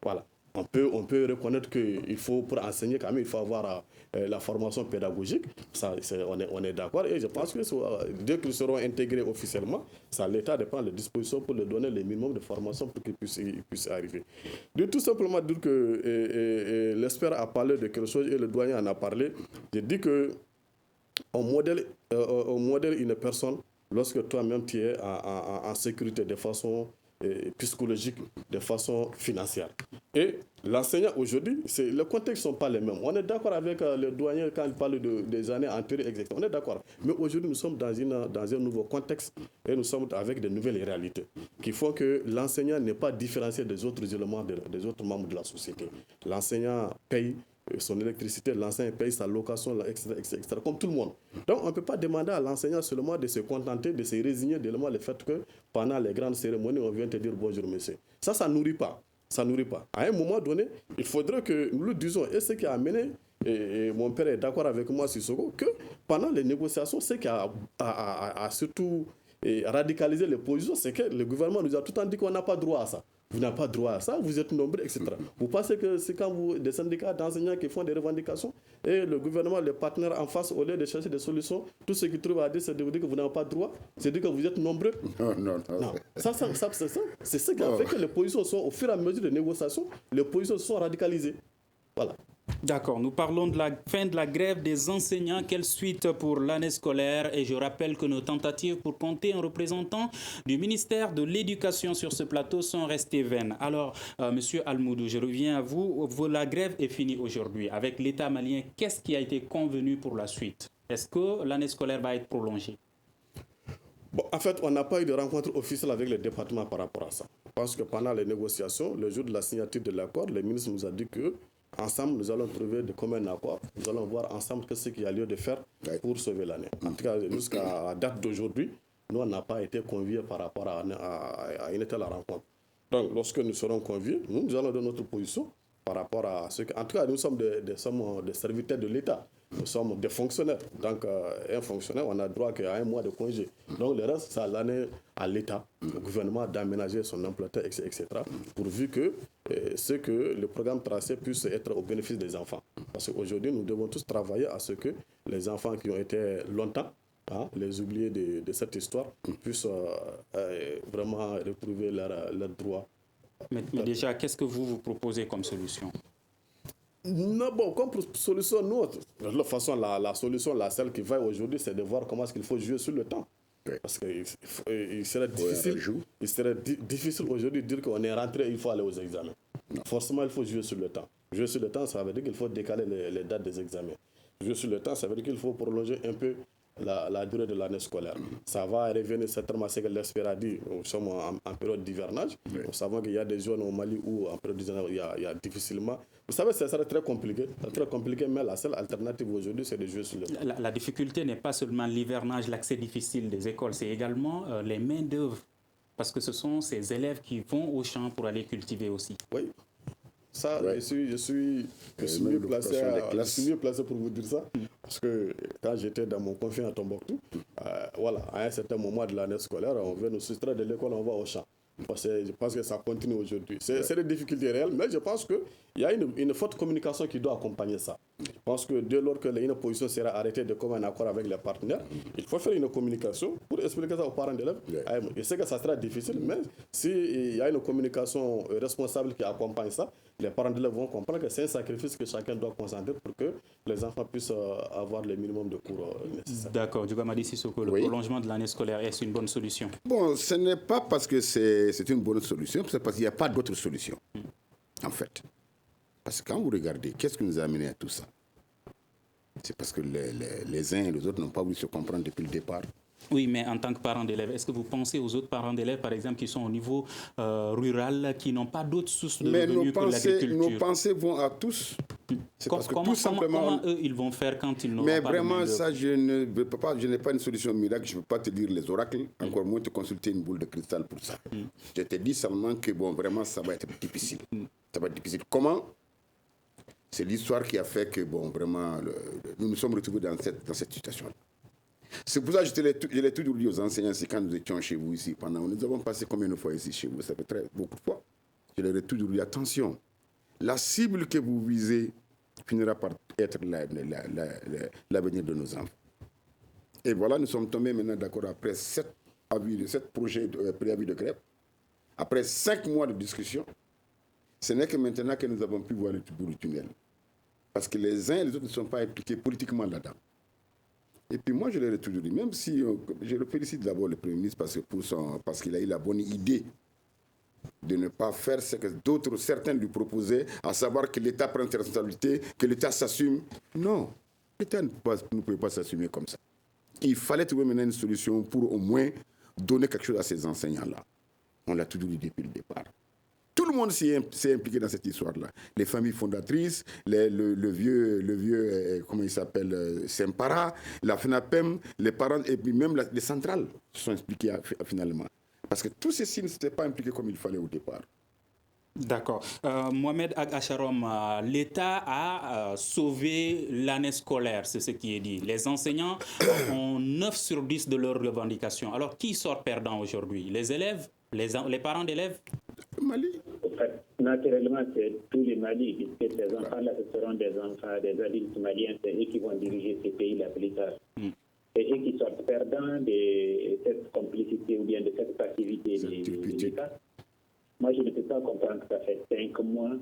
Voilà. On peut reconnaître qu'il faut, pour enseigner quand même, il faut avoir la formation pédagogique. Ça, on est d'accord. Et je pense que dès qu'ils seront intégrés officiellement, c'est à l'État de prendre les dispositions pour leur donner le minimum de formation pour qu'ils puissent arriver. De tout simplement dire que l'expert a parlé de quelque chose et le doyen en a parlé. Je dis que on modèle une personne lorsque toi-même tu es en sécurité de façon psychologique, de façon financière. Et l'enseignant aujourd'hui, les contextes ne sont pas les mêmes. On est d'accord avec le doyen quand il parle des années antérieures exactement. On est d'accord. Mais aujourd'hui, nous sommes dans un nouveau contexte et nous sommes avec de nouvelles réalités qui font que l'enseignant n'est pas différencié des autres éléments, des autres membres de la société. L'enseignant paye son électricité, l'enseignant paye sa location, etc., comme tout le monde. Donc, on ne peut pas demander à l'enseignant seulement de se contenter, de se résigner devant le fait que pendant les grandes cérémonies, on vient te dire bonjour, monsieur. Ça ne nourrit pas. Ça nourrit pas. À un moment donné, il faudrait que nous le disions. Et ce qui a amené, et mon père est d'accord avec moi, Sissoko, que pendant les négociations, ce qui a surtout radicalisé les positions, c'est que le gouvernement nous a tout le temps dit qu'on n'a pas droit à ça. Vous n'avez pas droit à ça, vous êtes nombreux, etc. Vous pensez que c'est quand des syndicats d'enseignants qui font des revendications et le gouvernement, les partenaires en face, au lieu de chercher des solutions, tout ce qu'ils trouvent à dire, c'est de vous dire que vous n'avez pas droit, c'est de dire que vous êtes nombreux. Non. Ça, c'est ce qui a fait que les positions sont, au fur et à mesure des négociations, les positions sont radicalisées. Voilà. D'accord, nous parlons de la fin de la grève des enseignants. Quelle suite pour l'année scolaire? Et je rappelle que nos tentatives pour compter un représentant du ministère de l'Éducation sur ce plateau sont restées vaines. Alors, Monsieur Almoudou, je reviens à vous. La grève est finie aujourd'hui. Avec l'État malien, qu'est-ce qui a été convenu pour la suite? Est-ce que l'année scolaire va être prolongée? Bon, en fait, on n'a pas eu de rencontre officielle avec le département par rapport à ça. Je pense que pendant les négociations, le jour de la signature de l'accord, le ministre nous a dit que ensemble, nous allons trouver de commun accord. Nous allons voir ensemble ce qu'il y a lieu de faire pour sauver l'année. En tout cas, jusqu'à la date d'aujourd'hui, nous, on n'a pas été conviés par rapport à une telle rencontre. Donc, lorsque nous serons conviés, nous allons donner notre position par rapport à ce que... En tout cas, nous sommes des serviteurs de l'État. Nous sommes des fonctionnaires. Donc, un fonctionnaire, on a droit qu'à un mois de congé. Donc, le reste, c'est l'année à l'État, au gouvernement d'aménager son emploi, etc., pourvu que le programme tracé puisse être au bénéfice des enfants. Parce qu'aujourd'hui, nous devons tous travailler à ce que les enfants qui ont été longtemps, les oubliés de cette histoire, puissent vraiment retrouver leurs droits. Mais déjà, qu'est-ce que vous proposez comme solution? Non, bon, comme solution, nous, de toute façon, la solution, celle qui va aujourd'hui, c'est de voir comment est-ce qu'il faut jouer sur le temps. Parce qu'il serait difficile aujourd'hui de dire qu'on est rentré, il faut aller aux examens. Non. Forcément, il faut jouer sur le temps. Jouer sur le temps, ça veut dire qu'il faut décaler les dates des examens. Jouer sur le temps, ça veut dire qu'il faut prolonger un peu la durée de l'année scolaire. Ça va revenir certainement à ce que l'ESPER a dit. Nous sommes en période d'hivernage. Nous savons qu'il y a des zones au Mali où en période d'hivernage, il y a difficilement... Vous savez, ça serait très compliqué, mais la seule alternative aujourd'hui, c'est de jouer sur le temps. La difficulté n'est pas seulement l'hivernage, l'accès difficile des écoles, c'est également les mains-d'œuvre. Parce que ce sont ces élèves qui vont au champ pour aller cultiver aussi. Oui. Ça, je suis mieux placé pour vous dire ça. Parce que quand j'étais dans mon conflit à Tombouctou, à un certain moment de l'année scolaire, on vient nous soustraire de l'école, on va au champ. Je pense que ça continue aujourd'hui. C'est des difficultés réelles, mais je pense qu'il y a une forte communication qui doit accompagner ça. Je pense que dès lors que une position sera arrêtée de commun accord avec les partenaires, il faut faire une communication pour expliquer ça aux parents d'élèves. Je sais que ça sera difficile, mais s'il y a une communication responsable qui accompagne ça, les parents d'élèves vont comprendre que c'est un sacrifice que chacun doit consentir pour que les enfants puissent avoir le minimum de cours nécessaires. D'accord. Djougama Sissoko, le prolongement de l'année scolaire, est-ce une bonne solution? Bon, ce n'est pas parce que c'est une bonne solution, c'est parce qu'il n'y a pas d'autre solution, en fait. Parce que quand vous regardez, qu'est-ce qui nous a amené à tout ça? C'est parce que les uns et les autres n'ont pas voulu se comprendre depuis le départ. Oui, mais en tant que parent d'élèves, est-ce que vous pensez aux autres parents d'élèves, par exemple, qui sont au niveau rural, qui n'ont pas d'autres sources de revenus que l'agriculture? Nos pensées vont à tous. C'est parce que comment, tout simplement... comment eux, ils vont faire quand ils n'auront pas de Mais vraiment, main-d'œuvre? ça, je n'ai pas une solution miracle. Je ne peux pas te dire les oracles, encore moins te consulter une boule de cristal pour ça. Je te dis seulement que, bon, vraiment, ça va être difficile. Ça va être difficile. Comment? C'est l'histoire qui a fait que, bon, vraiment, nous nous sommes retrouvés dans cette situation-là. C'est pour ça que je l'ai toujours dit aux enseignants, c'est quand nous étions chez vous ici, nous avons passé combien de fois ici chez vous? Ça fait beaucoup de fois. Je leur ai toujours dit, attention, la cible que vous visez finira par être l'avenir de nos enfants. Et voilà, nous sommes tombés maintenant d'accord après 7 projets de préavis de grève, après 5 mois de discussion. Ce n'est que maintenant que nous avons pu voir le bout du tunnel. Parce que les uns et les autres ne sont pas impliqués politiquement là-dedans. Et puis moi, je leur ai toujours dit, même si je le félicite d'abord le Premier ministre parce qu'il a eu la bonne idée de ne pas faire ce que certains lui proposaient, à savoir que l'État prenne ses responsabilités, que l'État s'assume. Non, l'État ne pouvait pas s'assumer comme ça. Il fallait trouver maintenant une solution pour au moins donner quelque chose à ces enseignants-là. On l'a toujours dit depuis le départ. Tout le monde s'est impliqué dans cette histoire-là. Les familles fondatrices, le vieux, comment il s'appelle, Sempara, la FNAPEM, les parents, et puis même les centrales se sont impliquées finalement. Parce que tous ceux-ci ne s'étaient pas impliqués comme il fallait au départ. D'accord. Mohamed Acharom, l'État a sauvé l'année scolaire, c'est ce qui est dit. Les enseignants ont 9 sur 10 de leurs revendications. Alors, qui sort perdant aujourd'hui? Les élèves? Les parents d'élèves? Mali. Naturellement, c'est tous les Mali, puisque ces enfants-là, ce seront des enfants, des adultes maliens, c'est eux qui vont diriger ces pays-là plus tard. C'est eux qui sortent perdants de cette complicité ou bien de cette passivité de l'État. Moi, je ne peux pas comprendre que ça fait 5 mois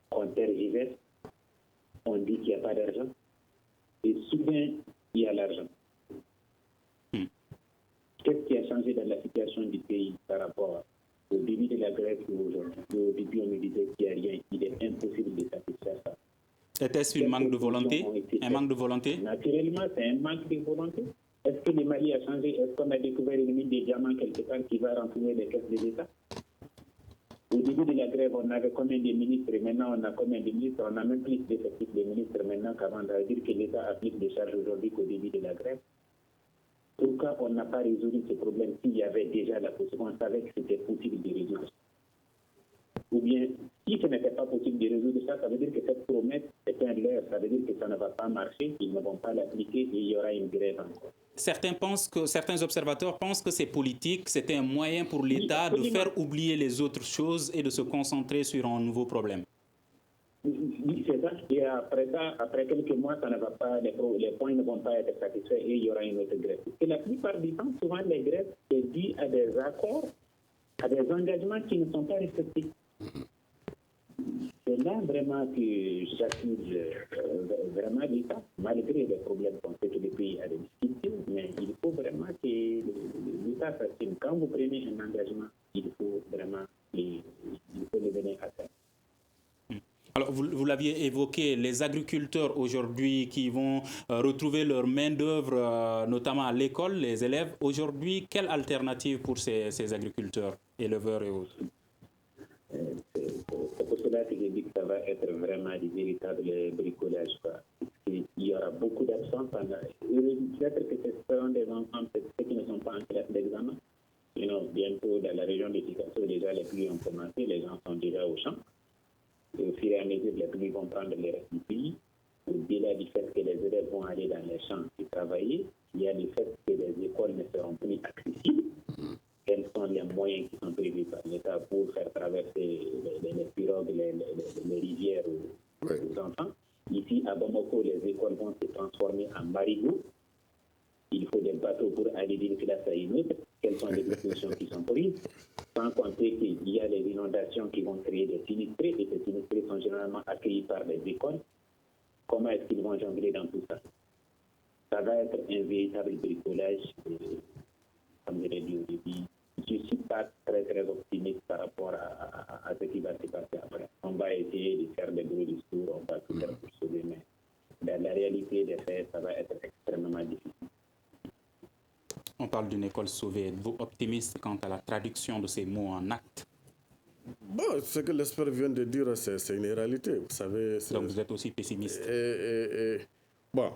qu'on tergiverse, on dit qu'il n'y a pas d'argent, et soudain, il y a l'argent. Qu'est-ce qui a changé dans la situation du pays par rapport au début de la grève aujourd'hui? Au début, on me disait qu'il n'y a rien, il est impossible de satisfaire ça. Était-ce un manque de volonté? Un manque de volonté? Naturellement, c'est un manque de volonté. Est-ce que le Mali a changé? Est-ce qu'on a découvert une mine de diamants quelque part qui va renflouer les caisses de l'État? Au début de la grève, on avait combien de ministres et maintenant on a combien de ministres? On a même plus d'effectifs de ministres maintenant qu'avant. Ça veut dire que l'État applique des charges aujourd'hui qu'au début de la grève. Pourquoi on n'a pas résolu ce problème s'il y avait déjà la possibilité? On savait que c'était possible de résoudre. Ou bien, si ce n'était pas possible de résoudre ça, ça veut dire que cette promesse est un leurre. Ça veut dire que ça ne va pas marcher, ils ne vont pas l'appliquer et il y aura une grève encore. Certains observateurs pensent que c'est politique, c'était un moyen pour l'État de faire oublier les autres choses et de se concentrer sur un nouveau problème. Oui, c'est ça. Et après ça, après quelques mois, ça ne va pas, les points ne vont pas être satisfaits et il y aura une autre grève. Et la plupart du temps, souvent, les grèves sont dues à des accords, à des engagements qui ne sont pas respectés. C'est là vraiment que j'accuse vraiment l'État, malgré les problèmes qu'on sait que le pays a des difficultés, mais il faut vraiment que l'État s'assume. Quand vous prenez un engagement, il faut vraiment il faut le venir à terme. Alors, vous l'aviez évoqué, les agriculteurs aujourd'hui qui vont retrouver leur main-d'œuvre, notamment à l'école, les élèves. Aujourd'hui, quelle alternative pour ces agriculteurs, éleveurs et autres? C'est pour cela que je dis que ça va être vraiment du véritable bricolage. Il y aura beaucoup d'absents. Peut-être que ce seront des enfants ceux qui ne sont pas en classe d'examen. Bientôt, dans la région de Picasso, déjà les pluies ont commencé, les gens sont déjà au champ. Et au fur et à mesure, les pluies vont prendre le reste du pays. Au-delà du fait que les élèves vont aller dans les champs et travailler, il y a le fait que les écoles ne seront plus accessibles. Quels sont les moyens qui sont prévus par l'État pour faire traverser les pirogues, les rivières aux enfants? Ici, à Bamako, les écoles vont se transformer en marigots. Il faut des bateaux pour aller d'une classe à une autre. Quelles sont les dispositions qui sont prises? Sans compter qu'il y a les inondations qui vont créer des sinistrés, et ces sinistrés sont généralement accueillis par les écoles. Comment est-ce qu'ils vont jongler dans tout ça? Ça va être un véritable bricolage. Comme je l'ai dit au début, je ne suis pas très optimiste par rapport à ce qui va se passer après. On va essayer de faire des gros discours, on va tout faire pour sauver, mais dans la réalité des faits, ça va être extrêmement difficile. On parle d'une école sauvée. Êtes-vous optimiste quant à la traduction de ces mots en actes? Bon, ce que l'expert vient de dire, c'est une réalité. Vous savez, donc vous êtes aussi pessimiste? Bon,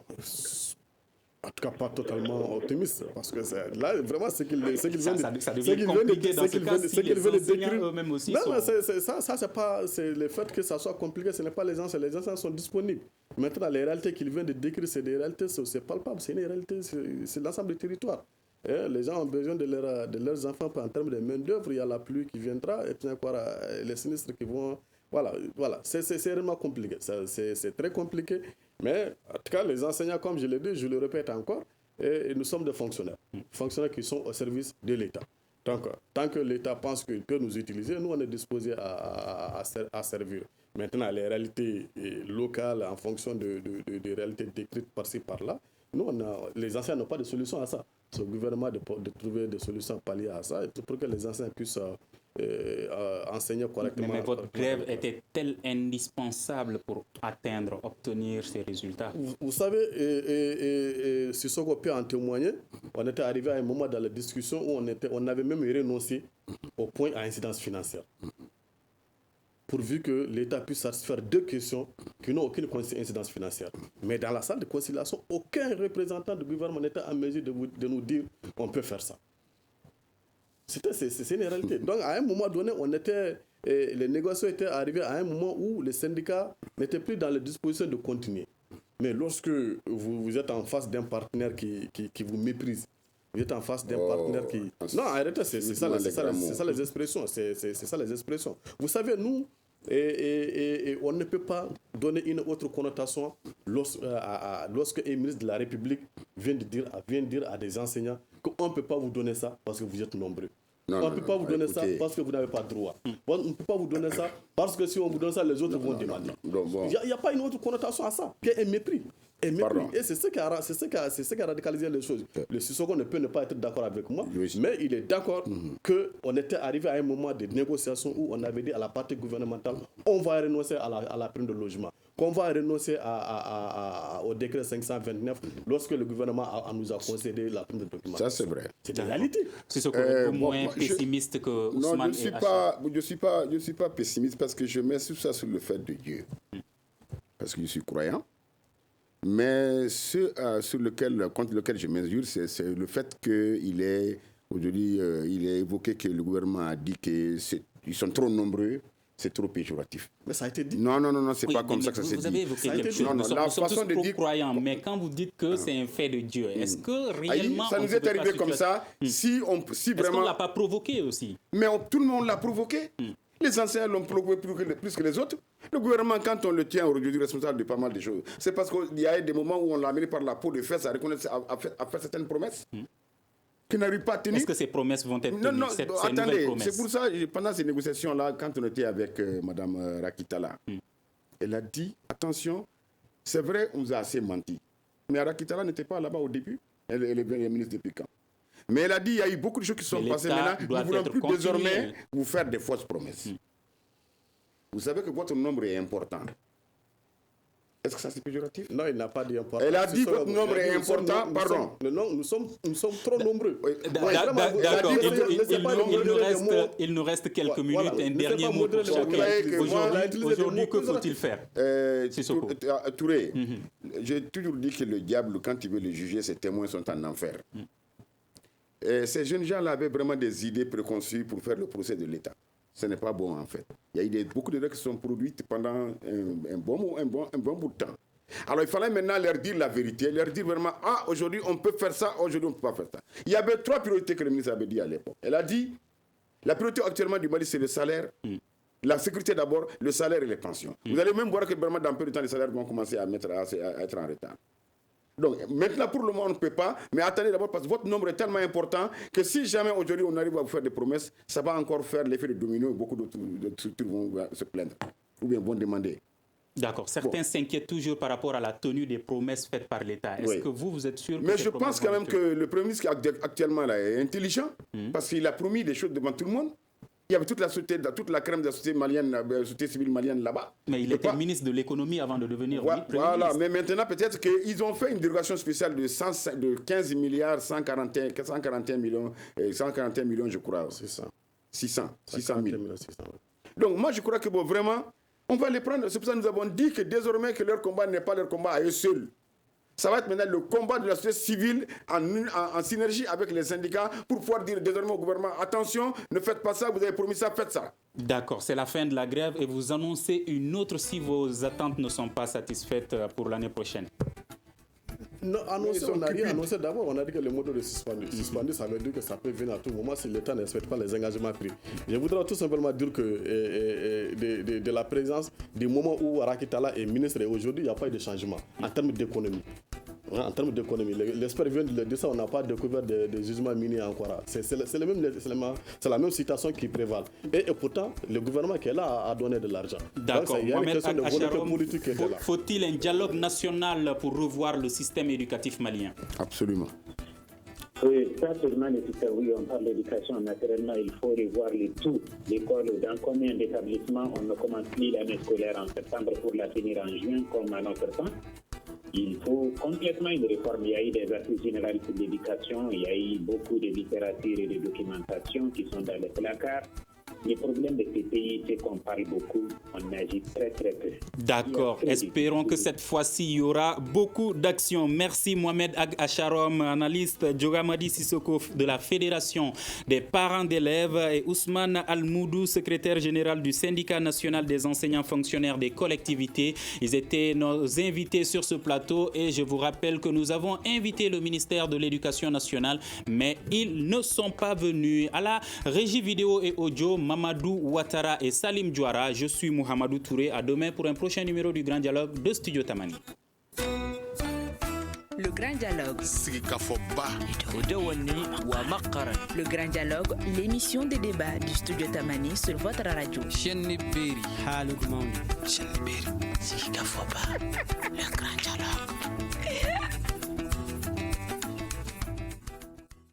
en tout cas pas totalement optimiste, parce que là, vraiment, ce qu'ils viennent de décrire eux-mêmes aussi. Non, c'est pas le fait que ça soit compliqué, ce n'est pas les enseignants. Les enseignants sont disponibles. Maintenant, les réalités qu'ils viennent de décrire, c'est des réalités, c'est palpable, c'est une réalité, c'est l'ensemble du territoire. Les gens ont besoin de leurs enfants en termes de main-d'œuvre. Il y a la pluie qui viendra, et puis encore les sinistres qui vont. Voilà, c'est vraiment compliqué. C'est très compliqué. Mais en tout cas, les enseignants, comme je l'ai dit, je le répète encore, et nous sommes des fonctionnaires. Fonctionnaires qui sont au service de l'État. Donc, tant que l'État pense qu'il peut nous utiliser, nous, on est disposés à servir. Maintenant, les réalités locales, en fonction des réalités décrites par-ci, par-là, nous, les enseignants n'ont pas de solution à ça. C'est au gouvernement de trouver des solutions palliées à ça pour que les enseignants puissent enseigner correctement. Mais votre grève était-elle indispensable pour obtenir ces résultats? Vous savez, Sissoko peut en témoigner, on était arrivé à un moment dans la discussion où on avait même renoncé au point à incidence financière. Pourvu que l'État puisse satisfaire deux questions qui n'ont aucune incidence financière. Mais dans la salle de conciliation, aucun représentant du gouvernement n'était en mesure de nous dire qu'on peut faire ça. C'est une réalité. Donc, à un moment donné, les négociations étaient arrivées à un moment où les syndicats n'étaient plus dans les dispositions de continuer. Mais lorsque vous êtes en face d'un partenaire qui vous méprise, vous êtes en face d'un partenaire qui... Non, arrêtez, c'est ça les expressions. C'est ça les expressions. Vous savez, nous, on ne peut pas donner une autre connotation lorsque un ministre de la République vient dire à des enseignants qu'on ne peut pas vous donner ça parce que vous êtes nombreux. On ne peut pas vous donner ça parce que vous n'avez pas de droit. On ne peut pas vous donner ça parce que si on vous donne ça, les autres vont demander. Il n'y a pas une autre connotation à ça, qui est un mépris. Et c'est ce qui a radicalisé les choses. Le Sissoko ne peut ne pas être d'accord avec moi, mais il est d'accord qu'on était arrivé à un moment de négociation où on avait dit à la partie gouvernementale, on va renoncer à la prime de logement, qu'on va renoncer au décret 529 lorsque le gouvernement nous a concédé la prime de document. Ça, c'est vrai. C'est la réalité. C'est ce qu'on est moins pessimiste que Ousmane. Non, je suis pas pessimiste parce que je mets tout ça sur le fait de Dieu. Parce que je suis croyant. Mais contre lequel je mesure, c'est le fait qu'il est, aujourd'hui, il est évoqué que le gouvernement a dit qu'ils sont trop nombreux, c'est trop péjoratif. Mais ça a été dit. Non, c'est pas comme ça que ça s'est dit. Vous avez évoqué quelque chose. Nous sommes tous pro-croyants, mais quand vous dites que c'est un fait de Dieu, est-ce que réellement... ça nous est arrivé comme ça, si vraiment... Est-ce qu'on ne l'a pas provoqué aussi? Mais tout le monde l'a provoqué. Les enseignants l'ont provoqué plus que les autres. Le gouvernement, quand on le tient aujourd'hui responsable de pas mal de choses, c'est parce qu'il y a eu des moments où on l'a amené par la peau de fesses à faire certaines promesses qui n'arrivent pas à tenir. Est-ce que ces promesses vont être tenues? Non, attendez, c'est pour ça, pendant ces négociations-là, quand on était avec Mme Rakitala, elle a dit, attention, c'est vrai, on nous a assez menti. Mais Rakitala n'était pas là-bas au début, elle est ministre depuis quand? Mais elle a dit, il y a eu beaucoup de choses qui sont passées maintenant. Nous ne voulons plus désormais vous faire des fausses promesses. Vous savez que votre nombre est important. Est-ce que ça c'est péjoratif? Non, il n'a pas dit important. Elle a dit que votre nombre est important, pardon. Non, nous sommes trop nombreux. D'accord, il nous reste quelques minutes. Un dernier mot pour chacun. Aujourd'hui, que faut-il faire? Touré, j'ai toujours dit que le diable, quand il veut le juger, ses témoins sont en enfer. Ces jeunes gens-là avaient vraiment des idées préconçues pour faire le procès de l'État. Ce n'est pas bon, en fait. Il y a eu beaucoup de règles qui sont produites pendant un bon bout de temps. Alors, il fallait maintenant leur dire la vérité, leur dire vraiment, aujourd'hui, on peut faire ça, aujourd'hui, on ne peut pas faire ça. Il y avait 3 priorités que le ministre avait dit à l'époque. Elle a dit, la priorité actuellement du Mali, c'est le salaire, la sécurité d'abord, le salaire et les pensions. Vous allez même voir que vraiment, dans peu de temps, les salaires vont commencer à être en retard. Donc, maintenant, pour le moment, on ne peut pas, mais attendez d'abord, parce que votre nombre est tellement important que si jamais aujourd'hui on arrive à vous faire des promesses, ça va encore faire l'effet de domino et beaucoup d'autres structures vont se plaindre ou bien vont demander. D'accord. Certains s'inquiètent toujours par rapport à la tenue des promesses faites par l'État. Est-ce que vous êtes sûr que Mais je pense quand même que le Premier ministre actuellement là, est intelligent parce qu'il a promis des choses devant tout le monde. Il y avait toute la crème de la société malienne, la société civile malienne là-bas. Mais il était ministre de l'économie avant de devenir Voilà, mais maintenant peut-être qu'ils ont fait une dérogation spéciale de 15 milliards 141 millions, je crois. 600 000. Donc moi je crois que vraiment, on va les prendre. C'est pour ça que nous avons dit que désormais que leur combat n'est pas leur combat à eux seuls. Ça va être maintenant le combat de la société civile en synergie avec les syndicats pour pouvoir dire désormais au gouvernement, attention, ne faites pas ça, vous avez promis ça, faites ça. D'accord, c'est la fin de la grève et vous annoncez une autre si vos attentes ne sont pas satisfaites pour l'année prochaine. Non, on n'a rien annoncé d'abord, on a dit que le mot de suspendu. Suspendu, ça veut dire que ça peut venir à tout moment si l'État ne respecte pas les engagements pris. Je voudrais tout simplement dire que de la présence, du moment où Rakitala est ministre et aujourd'hui, il n'y a pas eu de changement en termes d'économie. En termes d'économie, l'expert vient de le dire ça, on n'a pas découvert des gisements miniers encore. C'est la même situation qui prévale. Et pourtant, le gouvernement qui est là a donné de l'argent. D'accord. Il y a une question de volonté politique qui est là. Faut-il un dialogue national pour revoir le système éducatif malien? Absolument. Oui, ça seulement nécessaire. Oui, on parle d'éducation. Naturellement, il faut revoir le tout. L'école, dans combien d'établissements on ne commence plus l'année scolaire en septembre pour la finir en juin, comme à notre temps. Il faut complètement une réforme. Il y a eu des assises générales sur l'éducation, il y a eu beaucoup de littérature et de documentation qui sont dans les placards. Le problème de ces pays, c'est qu'on parle beaucoup, on agit très très peu. D'accord. Espérons que cette fois-ci, il y aura beaucoup d'actions. Merci Mohamed Ag Acharom, analyste, Djogamadi Sissoko de la Fédération des parents d'élèves et Ousmane Almoudou, secrétaire général du syndicat national des enseignants fonctionnaires des collectivités. Ils étaient nos invités sur ce plateau et je vous rappelle que nous avons invité le ministère de l'Éducation nationale, mais ils ne sont pas venus. À la régie vidéo et audio, Mamadou Ouattara et Salim Diouara. Je suis Mohamedou Touré. À demain pour un prochain numéro du Grand Dialogue de Studio Tamani. Le Grand Dialogue. Le Grand Dialogue, l'émission des débats du studio Tamani sur votre radio. Le Grand Dialogue.